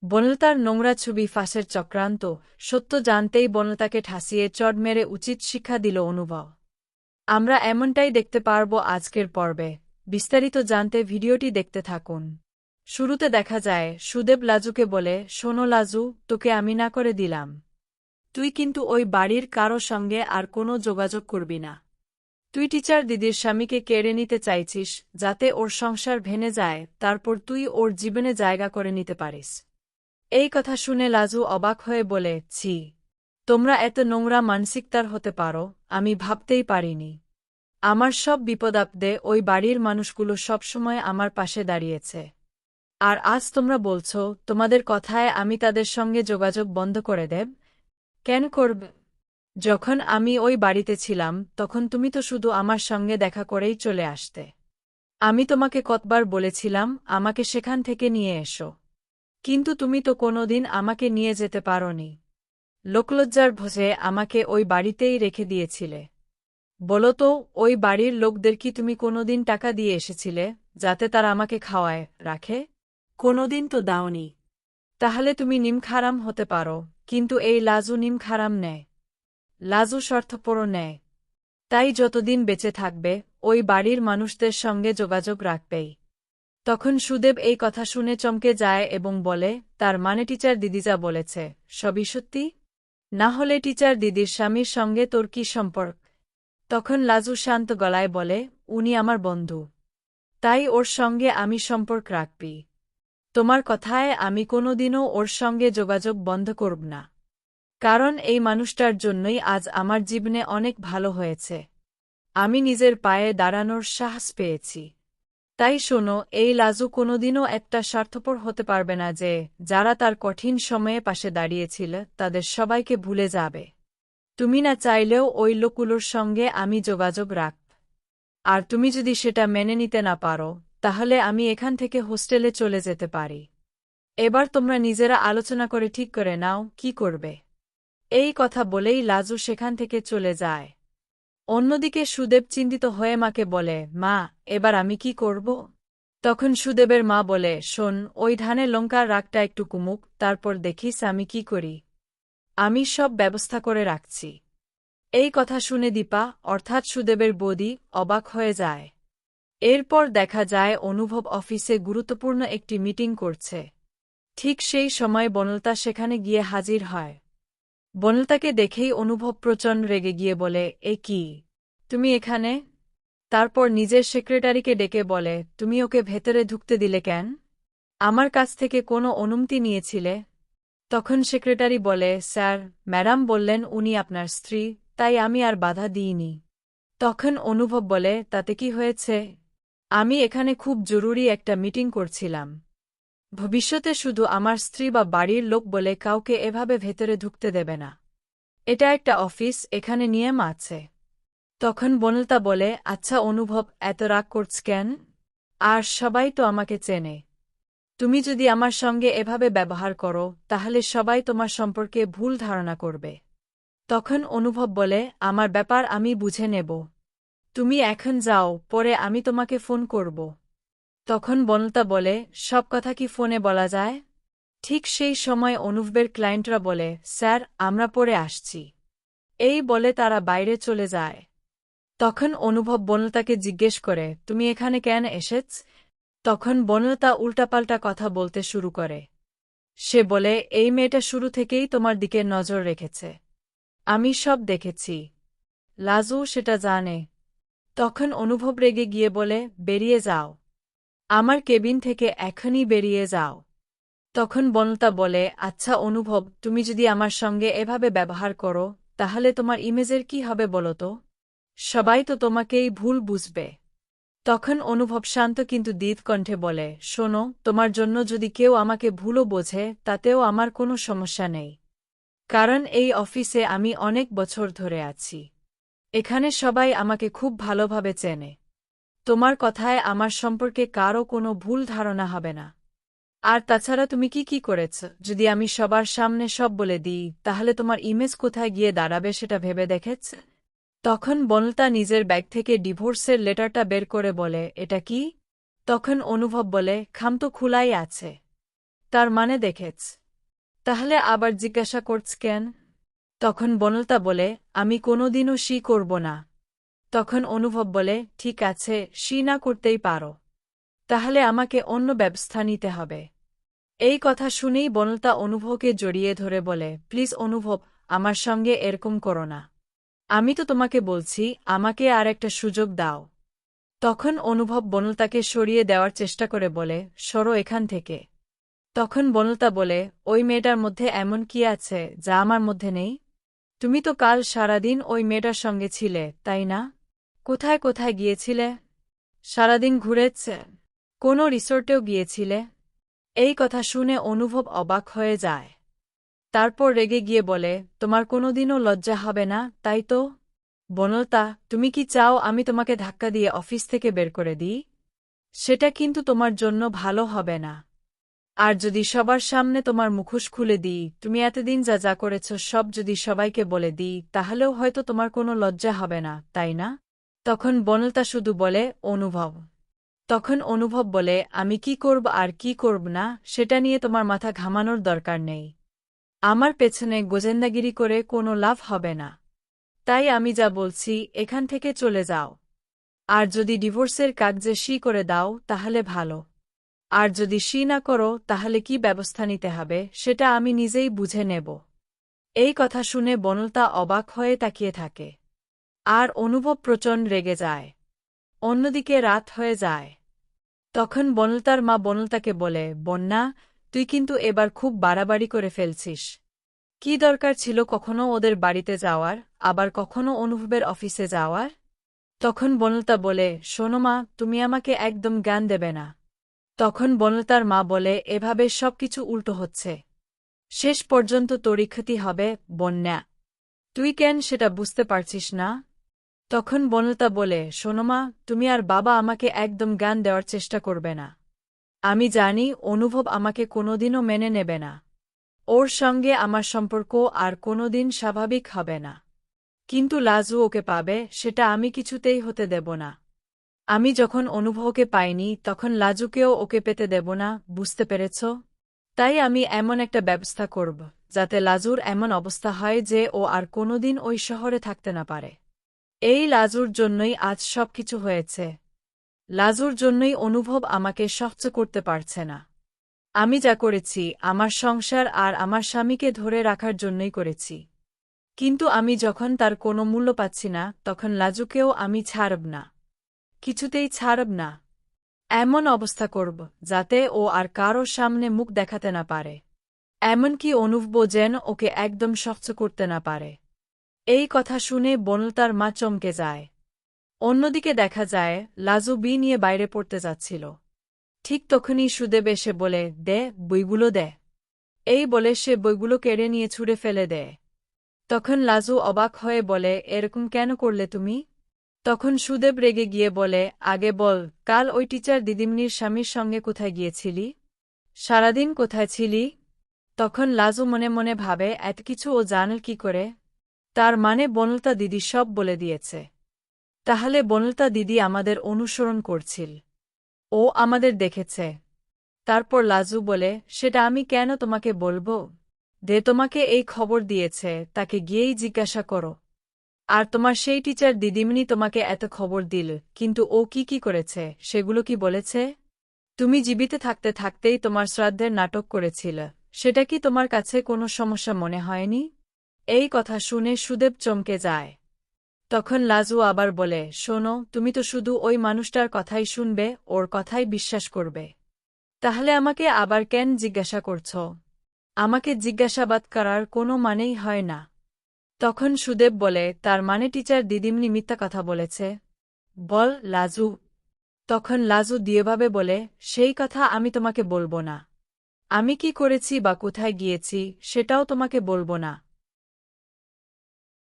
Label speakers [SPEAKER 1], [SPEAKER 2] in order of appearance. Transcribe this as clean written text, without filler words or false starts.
[SPEAKER 1] বনলতার নোংরা ছবি ফাঁসের চক্রান্ত, সত্য জানতেই বনলতাকে ঠাসিয়ে চড় মেরে উচিত শিক্ষা দিল অনুভব। আমরা এমনটাই দেখতে পারব আজকের পর্বে। বিস্তারিত জানতে ভিডিওটি দেখতে থাকুন। শুরুতে দেখা যায় সুদেব লাজুকে বলে, শোনো লাজু, তোকে আমি না করে দিলাম। তুই কিন্তু ওই বাড়ির কারো সঙ্গে আর কোনো যোগাযোগ করবি না। তুই টিচার দিদির স্বামীকে কেড়ে নিতে চাইছিস, যাতে ওর সংসার ভেঙে যায়, তারপর তুই ওর জীবনে জায়গা করে নিতে পারিস। এই কথা শুনে লাজু অবাক হয়ে বলে, ছি, তোমরা এত নোংরা মানসিকতার হতে পারো, আমি ভাবতেই পারিনি। আমার সব বিপদাপদে ওই বাড়ির মানুষগুলো সবসময় আমার পাশে দাঁড়িয়েছে। আর আজ তোমরা বলছো তোমাদের কথায় আমি তাদের সঙ্গে যোগাযোগ বন্ধ করে দেব? কেন করবে? যখন আমি ওই বাড়িতে ছিলাম তখন তুমি তো শুধু আমার সঙ্গে দেখা করেই চলে আসতে। আমি তোমাকে কতবার বলেছিলাম আমাকে সেখান থেকে নিয়ে এসো, কিন্তু তুমি তো কোনোদিন আমাকে নিয়ে যেতে পারোনি। লোকলজ্জার ভোজে আমাকে ওই বাড়িতেই রেখে দিয়েছিলে। বলো তো, ওই বাড়ির লোকদের কি তুমি কোনোদিন টাকা দিয়ে এসেছিলে যাতে তারা আমাকে খাওয়ায় রাখে? কোনোদিন তো দাওনি। তাহলে তুমি নিমখারাম হতে পারো, কিন্তু এই লাজু নিমখারাম নেয়। লাজু স্বার্থপর নেয়। তাই যতদিন বেঁচে থাকবে ওই বাড়ির মানুষদের সঙ্গে যোগাযোগ রাখবেই। তখন সুদেব এই কথা শুনে চমকে যায় এবং বলে, তার মানে টিচার দিদি যা বলেছে সবই সত্যি? না হলে টিচার দিদির স্বামীর সঙ্গে তোর কি সম্পর্ক? তখন লাজু শান্ত গলায় বলে, উনি আমার বন্ধু। তাই ওর সঙ্গে আমি সম্পর্ক রাখবি। তোমার কথায় আমি কোনোদিনও ওর সঙ্গে যোগাযোগ বন্ধ করব না। কারণ এই মানুষটার জন্যই আজ আমার জীবনে অনেক ভালো হয়েছে। আমি নিজের পায়ে দাঁড়ানোর সাহস পেয়েছি। তাই শোনো, এই লাজু কোনোদিনও একটা স্বার্থপর হতে পারবে না যে যারা তার কঠিন সময়ে পাশে দাঁড়িয়েছিল তাদের সবাইকে ভুলে যাবে। তুমি না চাইলেও ওই লোকগুলোর সঙ্গে আমি যোগাযোগ রাখব। আর তুমি যদি সেটা মেনে নিতে না পারো, তাহলে আমি এখান থেকে হোস্টেলে চলে যেতে পারি। এবার তোমরা নিজেরা আলোচনা করে ঠিক করে নাও কি করবে। এই কথা বলেই লাজু সেখান থেকে চলে যায়। অন্যদিকে সুদেব চিন্তিত হয়ে মাকে বলে, মা, এবার আমি কি করব? তখন সুদেবের মা বলে, শোন, ওই ধানে লঙ্কার রাগটা একটু কমুক, তারপর দেখিস আমি কি করি। আমি সব ব্যবস্থা করে রাখছি। এই কথা শুনে দীপা, অর্থাৎ সুদেবের বৌদি, অবাক হয়ে যায়। এরপর দেখা যায় অনুভব অফিসে গুরুত্বপূর্ণ একটি মিটিং করছে। ঠিক সেই সময় বনলতা সেখানে গিয়ে হাজির হয়। বনলতাকে দেখেই অনুভব প্রচণ্ড রেগে গিয়ে বলে, এ কি, তুমি এখানে? তারপর নিজের সেক্রেটারিকে ডেকে বলে, তুমি ওকে ভেতরে ঢুকতে দিলে কেন? আমার কাছ থেকে কোনো অনুমতি নিয়েছিলে? তখন সেক্রেটারি বলে, স্যার, ম্যাডাম বললেন উনি আপনার স্ত্রী, তাই আমি আর বাধা দিইনি। তখন অনুভব বলে, তাতে কি হয়েছে? আমি এখানে খুব জরুরি একটা মিটিং করছিলাম। ভবিষ্যতে শুধু আমার স্ত্রী বা বাড়ির লোক বলে কাউকে এভাবে ভেতরে ঢুকতে দেবে না। এটা একটা অফিস, এখানে নিয়ম আছে। তখন বনলতা বলে, আচ্ছা অনুভব, এত রাগ করছ কেন? আর সবাই তো আমাকে চেনে। তুমি যদি আমার সঙ্গে এভাবে ব্যবহার করো তাহলে সবাই তোমার সম্পর্কে ভুল ধারণা করবে। তখন অনুভব বলে, আমার ব্যাপার আমি বুঝে নেব। তুমি এখন যাও, পরে আমি তোমাকে ফোন করব। তখন বনলতা বলে, সব কথা কি ফোনে বলা যায়? ঠিক সেই সময় অনুভবের ক্লায়েন্টরা বলে, স্যার, আমরা পরে আসছি। এই বলে তারা বাইরে চলে যায়। তখন অনুভব বনলতাকে জিজ্ঞেস করে, তুমি এখানে কেন এসেছ? তখন বনলতা উল্টাপাল্টা কথা বলতে শুরু করে। সে বলে, এই মেয়েটা শুরু থেকেই তোমার দিকে নজর রেখেছে। আমি সব দেখেছি। লাজু সেটা জানে। তখন অনুভব রেগে গিয়ে বলে, বেরিয়ে যাও। আমার কেবিন থেকে এখনই বেরিয়ে যাও। তখন বনলতা বলে, আচ্ছা অনুভব, তুমি যদি আমার সঙ্গে এভাবে ব্যবহার করো তাহলে তোমার ইমেজের কি হবে বলো তো? সবাই তো তোমাকেই ভুল বুঝবে। তখন অনুভব শান্ত কিন্তু দৃঢ় কণ্ঠে বলে, শোনো, তোমার জন্য যদি কেউ আমাকে ভুলও বোঝে তাতেও আমার কোনো সমস্যা নেই। কারণ এই অফিসে আমি অনেক বছর ধরে আছি। এখানে সবাই আমাকে খুব ভালোভাবে চেনে। তোমার কথায় আমার সম্পর্কে কারও কোনো ভুল ধারণা হবে না। আর তাছাড়া তুমি কি করেছ যদি আমি সবার সামনে সব বলে দিই তাহলে তোমার ইমেজ কোথায় গিয়ে দাঁড়াবে সেটা ভেবে দেখেছ? তখন বনলতা নিজের ব্যাগ থেকে ডিভোর্সের লেটারটা বের করে বলে, এটা কি? তখন অনুভব বলে, খাম তো খোলাই আছে। তার মানে দেখেছ। তাহলে আবার জিজ্ঞাসা করছ কেন? তখন বনলতা বলে, আমি কোনোদিনও সি করব না। তখন অনুভব বলে, ঠিক আছে, সি না করতেই পারো। তাহলে আমাকে অন্য ব্যবস্থা নিতে হবে। এই কথা শুনেই বনলতা অনুভবকে জড়িয়ে ধরে বলে, প্লিজ অনুভব, আমার সঙ্গে এরকম করো না। আমি তো তোমাকে বলছি, আমাকে আর একটা সুযোগ দাও। তখন অনুভব বনলতাকে সরিয়ে দেওয়ার চেষ্টা করে বলে, সরো এখান থেকে। তখন বনলতা বলে, ওই মেয়েটার মধ্যে এমন কি আছে যা আমার মধ্যে নেই? তুমি তো কাল সারাদিন ওই মেয়েটার সঙ্গে ছিলে, তাই না? কোথায় কোথায় গিয়েছিলে? সারাদিন ঘুরেছে? কোনো রিসোর্টেও গিয়েছিলে? এই কথা শুনে অনুভব অবাক হয়ে যায়। তারপর রেগে গিয়ে বলে, তোমার কোনোদিনও লজ্জা হবে না, তাই তো? বনলতা, তুমি কি চাও আমি তোমাকে ধাক্কা দিয়ে অফিস থেকে বের করে দিই? সেটা কিন্তু তোমার জন্য ভালো হবে না। আর যদি সবার সামনে তোমার মুখোশ খুলে দিই, তুমি এতদিন যা যা করেছ সব যদি সবাইকে বলে দিই, তাহলেও হয়তো তোমার কোনো লজ্জা হবে না, তাই না? তখন বনলতা শুধু বলে, অনুভব। তখন অনুভব বলে, আমি কি করব আর কি করব না সেটা নিয়ে তোমার মাথা ঘামানোর দরকার নেই। আমার পেছনে গোজেন্দাগিরি করে কোনো লাভ হবে না। তাই আমি যা বলছি, এখান থেকে চলে যাও। আর যদি ডিভোর্সের কাগজে সই করে দাও তাহলে ভালো। আর যদি সই না করো তাহলে কি ব্যবস্থা নিতে হবে সেটা আমি নিজেই বুঝে নেব। এই কথা শুনে বনলতা অবাক হয়ে তাকিয়ে থাকে। আর অনুভব প্রচণ্ড রেগে যায়। অন্যদিকে রাত হয়ে যায়। তখন বনলতার মা বনলতাকে বলে, বন্যা, তুই কিন্তু এবার খুব বাড়াবাড়ি করে ফেলছিস। কি দরকার ছিল কখনো ওদের বাড়িতে যাওয়ার, আবার কখনো অনুভবের অফিসে যাওয়ার? তখন বনলতা বলে, শোনো মা, তুমি আমাকে একদম জ্ঞান দেবে না। তখন বনলতার মা বলে, এভাবে সবকিছু উল্টো হচ্ছে। শেষ পর্যন্ত তোরই ক্ষতি হবে, বন্যা। তুই কেন সেটা বুঝতে পারছিস না? তখন বনলতা বলে, শোনো মা, তুমি আর বাবা আমাকে একদম জ্ঞান দেওয়ার চেষ্টা করবে না। আমি জানি অনুভব আমাকে কোনোদিনও মেনে নেবে না। ওর সঙ্গে আমার সম্পর্ক আর কোনোদিন স্বাভাবিক হবে না। কিন্তু লাজু ওকে পাবে সেটা আমি কিছুতেই হতে দেব না। আমি যখন অনুভবকে পাইনি তখন লাজুকেও ওকে পেতে দেব না, বুঝতে পেরেছ? তাই আমি এমন একটা ব্যবস্থা করব যাতে লাজুর এমন অবস্থা হয় যে ও আর কোনোদিন ওই শহরে থাকতে না পারে। এই লাজুর জন্যই আজ সবকিছু হয়েছে। লাজুর জন্যই অনুভব আমাকে সহ্য করতে পারছে না। আমি যা করেছি আমার সংসার আর আমার স্বামীকে ধরে রাখার জন্যই করেছি। কিন্তু আমি যখন তার কোনো মূল্য পাচ্ছি না তখন লাজুকেও আমি ছাড়ব না। কিছুতেই ছাড়ব না। এমন অবস্থা করব যাতে ও আর কারো সামনে মুখ দেখাতে না পারে। এমনকি অনুভব যেন ওকে একদম সহ্য করতে না পারে। এই কথা শুনে বনলতার মা চমকে যায়। অন্যদিকে দেখা যায় লাজু বই নিয়ে বাইরে পড়তে যাচ্ছিল। ঠিক তখনই সুদেব এসে বলে, দে, বইগুলো দে। এই বলে সে বইগুলো কেড়ে নিয়ে ছুঁড়ে ফেলে দেয়। তখন লাজু অবাক হয়ে বলে, এরকম কেন করলে তুমি? তখন সুদেব রেগে গিয়ে বলে, আগে বল, কাল ওই টিচার দিদিমণির স্বামীর সঙ্গে কোথায় গিয়েছিলি? সারাদিন কোথায় ছিলি? তখন লাজু মনে মনে ভাবে, এত কিছু ও জানল কি করে? তার মানে বনলতা দিদি সব বলে দিয়েছে। তাহলে বনলতা দিদি আমাদের অনুসরণ করছিল। ও আমাদের দেখেছে। তারপর লাজু বলে, সেটা আমি কেন তোমাকে বলবো? দে, তোমাকে এই খবর দিয়েছে তাকে গিয়েই জিজ্ঞাসা করো। আর তোমার সেই টিচার দিদিমণি তোমাকে এত খবর দিল, কিন্তু ও কি কি করেছে সেগুলো কি বলেছে? তুমি জীবিত থাকতে থাকতেই তোমার শ্রাদ্ধের নাটক করেছিল, সেটা কি তোমার কাছে কোনো সমস্যা মনে হয়নি? এই কথা শুনে সুদেব চমকে যায়। তখন লাজু আবার বলে, শোনো, তুমি তো শুধু ওই মানুষটার কথাই শুনবে, ওর কথাই বিশ্বাস করবে। তাহলে আমাকে আবার কেন জিজ্ঞাসা করছ? আমাকে জিজ্ঞাসাবাদ করার কোনো মানেই হয় না। তখন সুদেব বলে, তার মানে টিচার দিদিমণি মিথ্যা কথা বলেছে? বল, লাজু। তখন লাজু দৃঢ়ভাবে বলে, সেই কথা আমি তোমাকে বলবো না। আমি কি করেছি বা কোথায় গিয়েছি সেটাও তোমাকে বলবো না।